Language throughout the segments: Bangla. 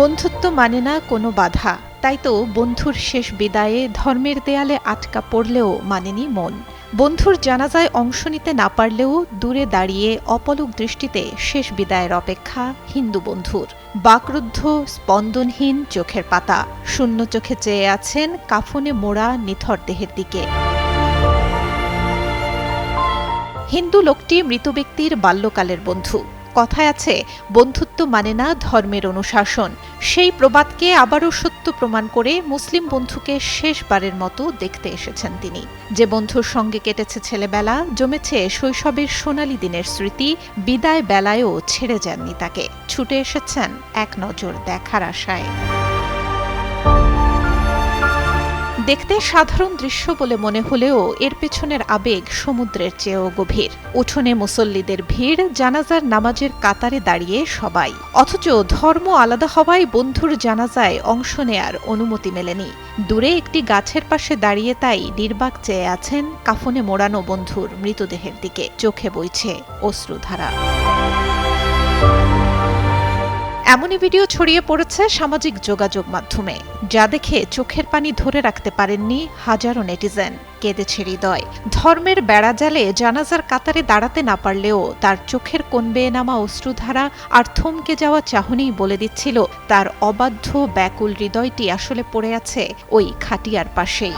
বন্ধুত্ব মানে না কোনো বাধা, তাই তো বন্ধুর শেষ বিদায়ে ধর্মের দেয়ালে আটকা পড়লেও মানেনি মন। বন্ধুর জানাজায় অংশ নিতে না পারলেও দূরে দাঁড়িয়ে অপলক দৃষ্টিতে শেষ বিদায়ের অপেক্ষা হিন্দু বন্ধুর। বাকরুদ্ধ স্পন্দনহীন চোখের পাতা, শূন্য চোখে চেয়ে আছেন কাফনে মোড়া নিথর দেহের দিকে। হিন্দু লোকটি মৃত ব্যক্তির বাল্যকালের বন্ধু। কথায় আছে, বন্ধুত্ব মানে না ধর্মের অনুশাসন। সেই প্রবাদকে আবারও সত্য প্রমাণ করে মুসলিম বন্ধুকে শেষবারের মতো দেখতে এসেছেন তিনি। যে বন্ধুর সঙ্গে কেটেছে ছেলেবেলা, জমেছে শৈশবের সোনালী দিনের স্মৃতি, বিদায় বেলায়ও ছেড়ে যাননি তাকে, ছুটে এসেছেন এক নজর দেখার আশায়। দেখতে সাধারণ দৃশ্য বলে মনে হলেও এর পেছনের আবেগ সমুদ্রের চেয়েও গভীর। উঠোনে মুসল্লিদের ভিড়, জানাজার নামাজের কাতারে দাঁড়িয়ে সবাই, অথচ ধর্ম আলাদা হওয়ায় বন্ধুর জানাজায় অংশ নেয়ার অনুমতি মেলেনি। দূরে একটি গাছের পাশে দাঁড়িয়ে তাই নির্বাক চেয়ে আছেন কাফনে মোড়ানো বন্ধুর মৃতদেহের দিকে, চোখে বইছে অশ্রুধারা। এমনই ভিডিও ছড়িয়ে পড়েছে সামাজিক যোগাযোগ মাধ্যমে, যা দেখে চোখের পানি ধরে রাখতে পারেননি হাজারো নেটিজেন। কেঁদেছে হৃদয়। ধর্মের বেড়াজালে জানাজার কাতারে দাঁড়াতে না পারলেও তার চোখের কোণ বেয়ে নামা অশ্রুধারা আর থমকে যাওয়া চাহনিই বলে দিচ্ছিল তার অবাধ্য ব্যাকুল হৃদয়টি আসলে পড়ে আছে ওই খাটিয়ার পাশেই।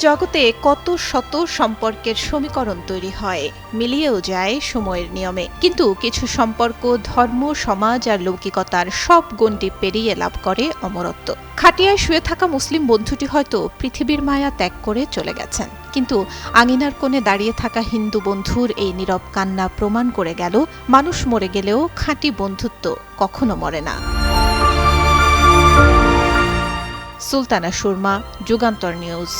জগতে কত শত সম্পর্কের সমীকরণ তৈরি হয়, মিলিয়েও যায় সময়ের নিয়মে, কিন্তু কিছু সম্পর্ক ধর্ম, সমাজ আর লৌকিকতার সব গণ্ডি পেরিয়ে লাভ করে অমরত্ব। খাটিয়ায় শুয়ে থাকা মুসলিম বন্ধুটি হয়তো পৃথিবীর মায়া ত্যাগ করে চলে গেছেন, কিন্তু আঙিনার কোণে দাঁড়িয়ে থাকা হিন্দু বন্ধুর এই নীরব কান্না প্রমাণ করে গেল, মানুষ মরে গেলেও খাঁটি বন্ধুত্ব কখনো মরে না। সুলতানা সুরমা, যুগান্তর নিউজ।